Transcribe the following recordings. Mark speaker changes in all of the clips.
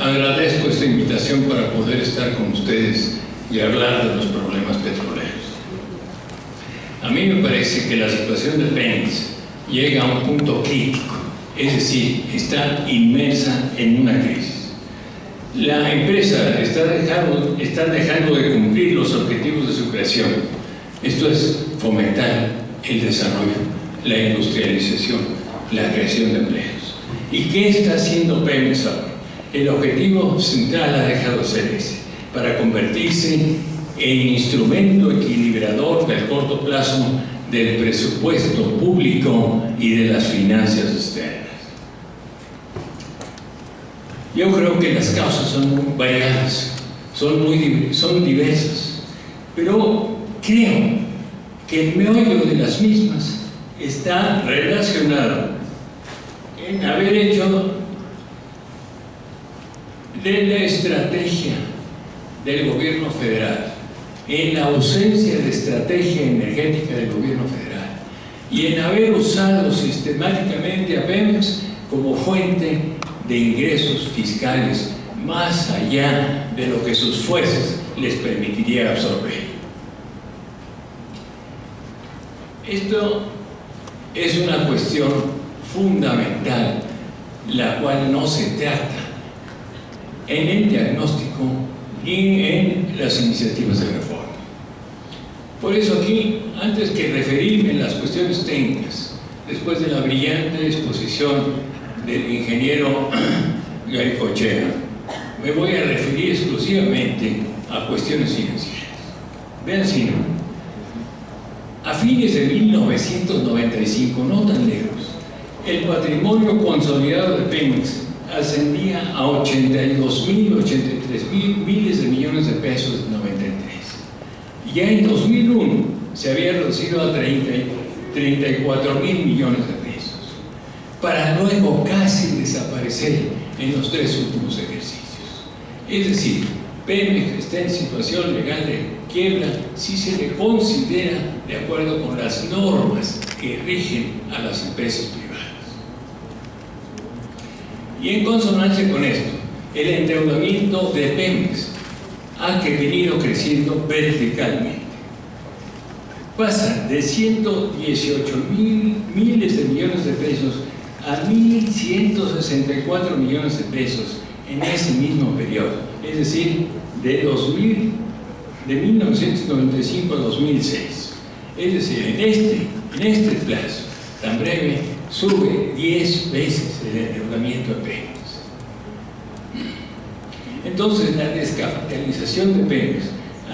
Speaker 1: Agradezco esta invitación para poder estar con ustedes y hablar de los problemas petroleros. A mí me parece que la situación de Pemex llega a un punto crítico, es decir, está inmersa en una crisis. La empresa está dejando de cumplir los objetivos de su creación. Esto es fomentar el desarrollo, la industrialización, la creación de empleos. ¿Y qué está haciendo Pemex ahora? El objetivo central ha dejado de ser ese, para convertirse en instrumento equilibrador del corto plazo del presupuesto público y de las finanzas externas. Yo creo que las causas son muy variadas, son diversas, pero creo que el meollo de las mismas está relacionado en haber hecho de la estrategia del gobierno federal, en la ausencia de estrategia energética del gobierno federal y en haber usado sistemáticamente a Pemex como fuente de ingresos fiscales más allá de lo que sus fuerzas les permitiría absorber. Esto es una cuestión fundamental, la cual no se trata en el diagnóstico ni en las iniciativas de reforma. Por eso aquí, antes que referirme en las cuestiones técnicas, después de la brillante exposición del ingeniero Garicochea, me voy a referir exclusivamente a cuestiones financieras. Vean si no. A fines de 1995, no tan lejos, el patrimonio consolidado de Pemex ascendía a 82.000, 83.000 miles de millones de pesos en 93. Ya en 2001 se había reducido a 34.000 millones de pesos, para luego casi desaparecer en los 3 últimos ejercicios. Es decir, Pemex está en situación legal de quiebra si se le considera de acuerdo con las normas que rigen a las empresas privadas. Y en consonancia con esto, el endeudamiento de Pemex ha venido creciendo verticalmente. Pasa de 118.000 miles de millones de pesos a 1.164 millones de pesos en ese mismo periodo, es decir, de 1995 a 2006. Es decir, en este plazo tan breve sube 10 veces el endeudamiento de Pemex. Entonces, la descapitalización de Pemex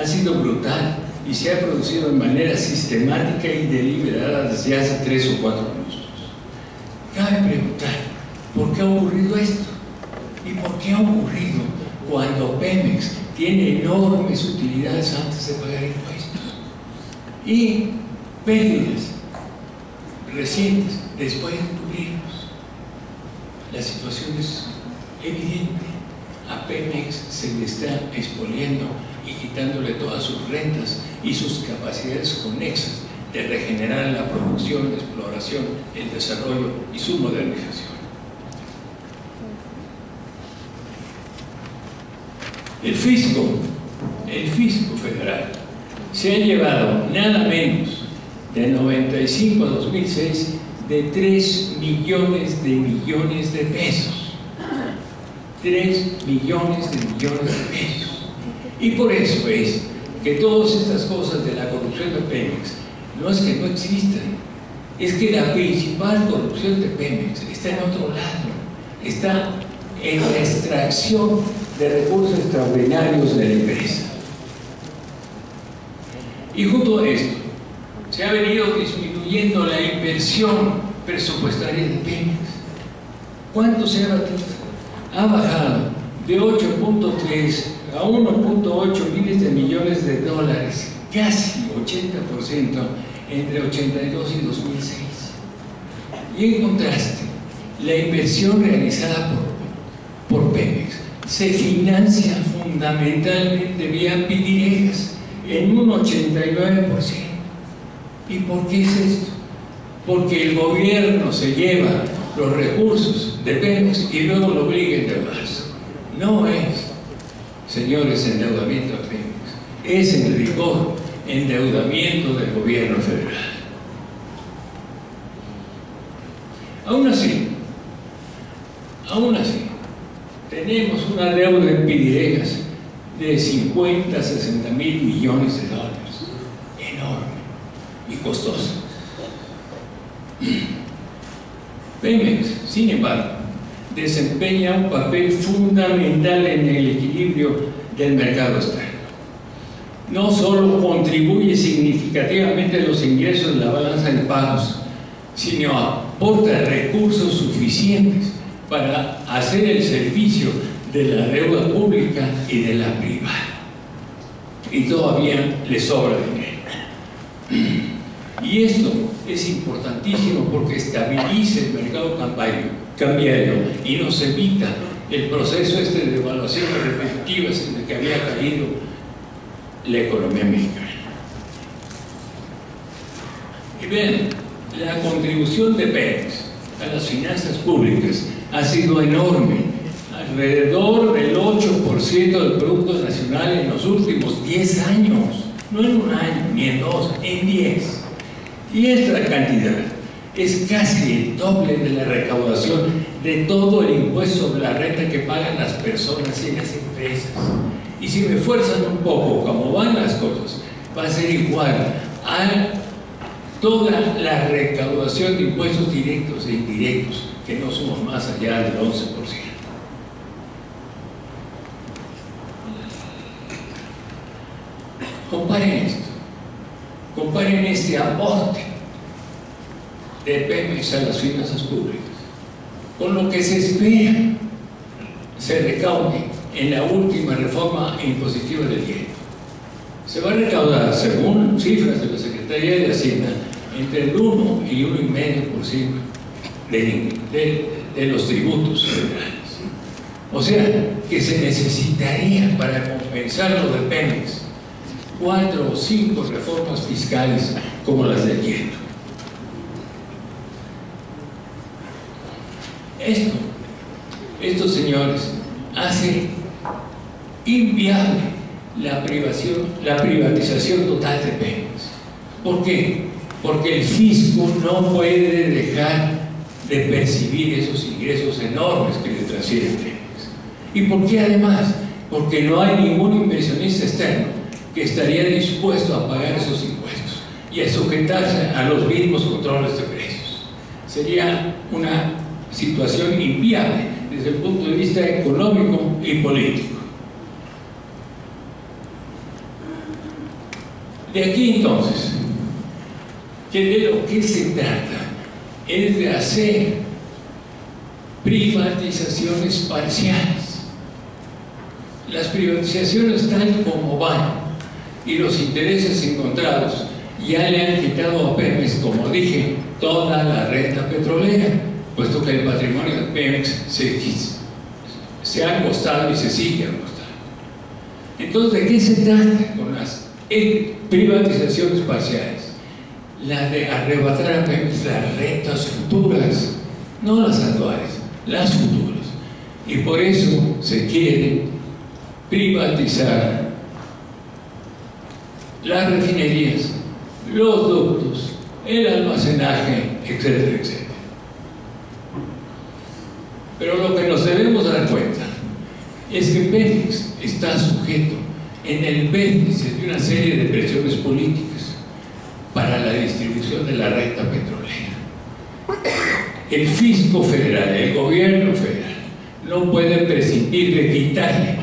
Speaker 1: ha sido brutal y se ha producido de manera sistemática y deliberada desde hace 3 o 4 lustros. Cabe preguntar, ¿por qué ha ocurrido esto? ¿Y por qué ha ocurrido cuando Pemex tiene enormes utilidades antes de pagar impuestos y pérdidas recientes después de cubrirlos? La situación es evidente. A Pemex se le está expoliendo y quitándole todas sus rentas y sus capacidades conexas de regenerar la producción, la exploración, el desarrollo y su modernización. El fisco federal se ha llevado nada menos de 95 a 2006 de 3 millones de millones de pesos. 3 millones de millones de pesos. Y por eso es que todas estas cosas de la corrupción de Pemex no es que no existan, es que la principal corrupción de Pemex está en otro lado, está en la extracción de recursos extraordinarios de la empresa. Y junto a esto, se ha venido disminuyendo la inversión presupuestaria de Pemex. ¿Cuánto se ha batido? Ha bajado de 8.3 a 1.8 miles de millones de dólares, casi 80% entre 82 y 2006. Y en contraste, la inversión realizada por Pemex se financia fundamentalmente vía pidirejas en un 89%. ¿Y por qué es esto? Porque el gobierno se lleva los recursos de Pemex y luego lo obliga a endeudarse. no es, señores, endeudamiento de Pemex, es en rigor endeudamiento del gobierno federal. Aún así, tenemos una deuda en pidiegas de 50 a 60 mil millones de dólares, enorme y costosa. Pemex, sin embargo, desempeña un papel fundamental en el equilibrio del mercado externo. No solo contribuye significativamente a los ingresos de la balanza de pagos, sino aporta recursos suficientes para hacer el servicio de la deuda pública y de la privada. Y todavía le sobra dinero. Y esto es importantísimo porque estabiliza el mercado cambiario y nos evita el proceso de devaluaciones repetitivas en el que había caído la economía mexicana. Y vean, la contribución de Pemex a las finanzas públicas ha sido enorme, alrededor del 8% del Producto Nacional en los últimos 10 años, no en un año, ni en 2, en 10. Y esta cantidad es casi el doble de la recaudación de todo el impuesto sobre la renta que pagan las personas y las empresas. Y si me fuerzan un poco como van las cosas, va a ser igual a toda la recaudación de impuestos directos e indirectos, que no somos más allá del 11%. Comparen esto, comparen este aporte de Pemex a las finanzas públicas con lo que se espera se recaude en la última reforma impositiva del IEP. Se va a recaudar, según cifras de la Secretaría de Hacienda, entre el 1 y 1,5% de los tributos federales. O sea, que se necesitaría para compensar lo de Pemex 4 o 5 reformas fiscales como las del IEP. Esto, señores, hace inviable la privatización total de Pemex. ¿Por qué? Porque el fisco no puede dejar de percibir esos ingresos enormes que le transfiere Pemex. ¿Y por qué además? Porque no hay ningún inversionista externo que estaría dispuesto a pagar esos impuestos y a sujetarse a los mismos controles de precios. Sería una situación inviable desde el punto de vista económico y político. De aquí entonces, que de lo que se trata es de hacer privatizaciones parciales. Las privatizaciones tal como van y los intereses encontrados ya le han quitado a Pemex, como dije, toda la renta petrolera, puesto que el patrimonio de Pemex se ha costado y se sigue costando. Entonces, ¿de qué se trata con las privatizaciones parciales? La de arrebatar a Pemex las rentas futuras, no las actuales, las futuras. Y por eso se quiere privatizar las refinerías, los ductos, el almacenaje, etcétera, etcétera. Pero lo que nos debemos dar cuenta es que Pemex está sujeto en el vértice de una serie de presiones políticas para la distribución de la renta petrolera. El fisco federal, el gobierno federal, no puede prescindir de quitarle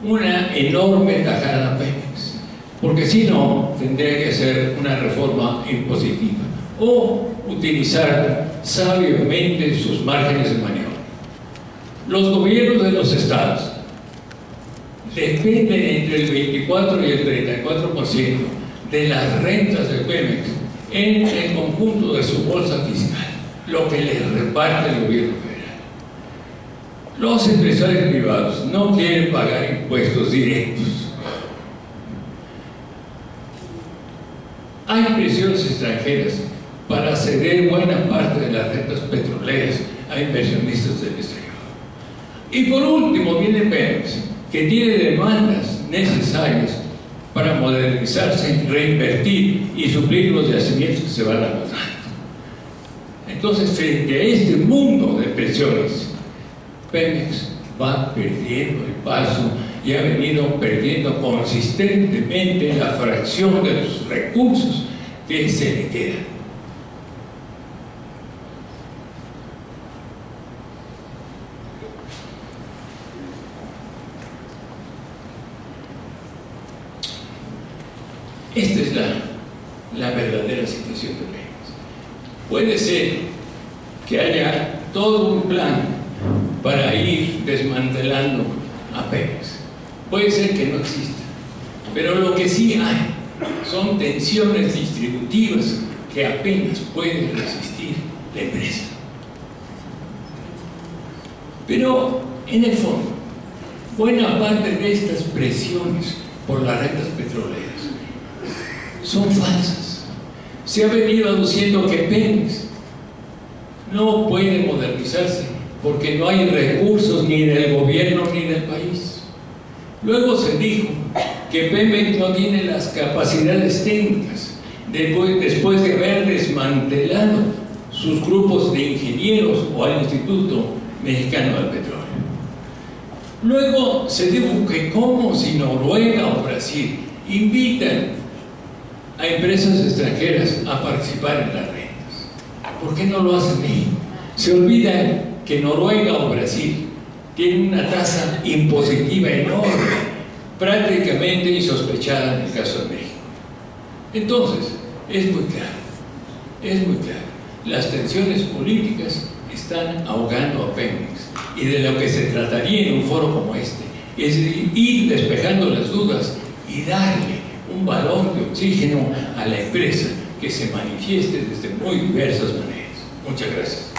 Speaker 1: una enorme tajada a Pemex, porque si no, tendría que hacer una reforma impositiva o utilizar sabiamente sus márgenes de maniobra. Los gobiernos de los estados dependen entre el 24 y el 34% de las rentas de Pemex en el conjunto de su bolsa fiscal, lo que les reparte el gobierno federal. Los empresarios privados no quieren pagar impuestos directos. Hay presiones extranjeras para ceder buena parte de las rentas petroleras a inversionistas del exterior. Y por último viene Pemex, que tiene demandas necesarias para modernizarse, reinvertir y suplir los yacimientos que se van agotando. Entonces, frente a este mundo de presiones, Pemex va perdiendo el paso y ha venido perdiendo consistentemente la fracción de los recursos que se le quedan. Esta es la verdadera situación de Pemex. Puede ser que haya todo un plan para ir desmantelando a Pemex. Puede ser que no exista. Pero lo que sí hay son tensiones distributivas que apenas puede resistir la empresa. Pero, en el fondo, buena parte de estas presiones por las rentas petroleras son falsas. Se ha venido aduciendo que Pemex no puede modernizarse porque no hay recursos ni del gobierno ni del país. Luego se dijo que Pemex no tiene las capacidades técnicas después de haber desmantelado sus grupos de ingenieros o al Instituto Mexicano del Petróleo. Luego se dijo que como si Noruega o Brasil invitan a empresas extranjeras a participar en las rentas. ¿Por qué no lo hacen México? Se olvidan que Noruega o Brasil tienen una tasa impositiva enorme, prácticamente insospechada en el caso de México. Entonces, es muy claro, las tensiones políticas están ahogando a Pemex, y de lo que se trataría en un foro como este es de ir despejando las dudas y darle un valor de oxígeno a la empresa que se manifieste desde muy diversas maneras. Muchas gracias.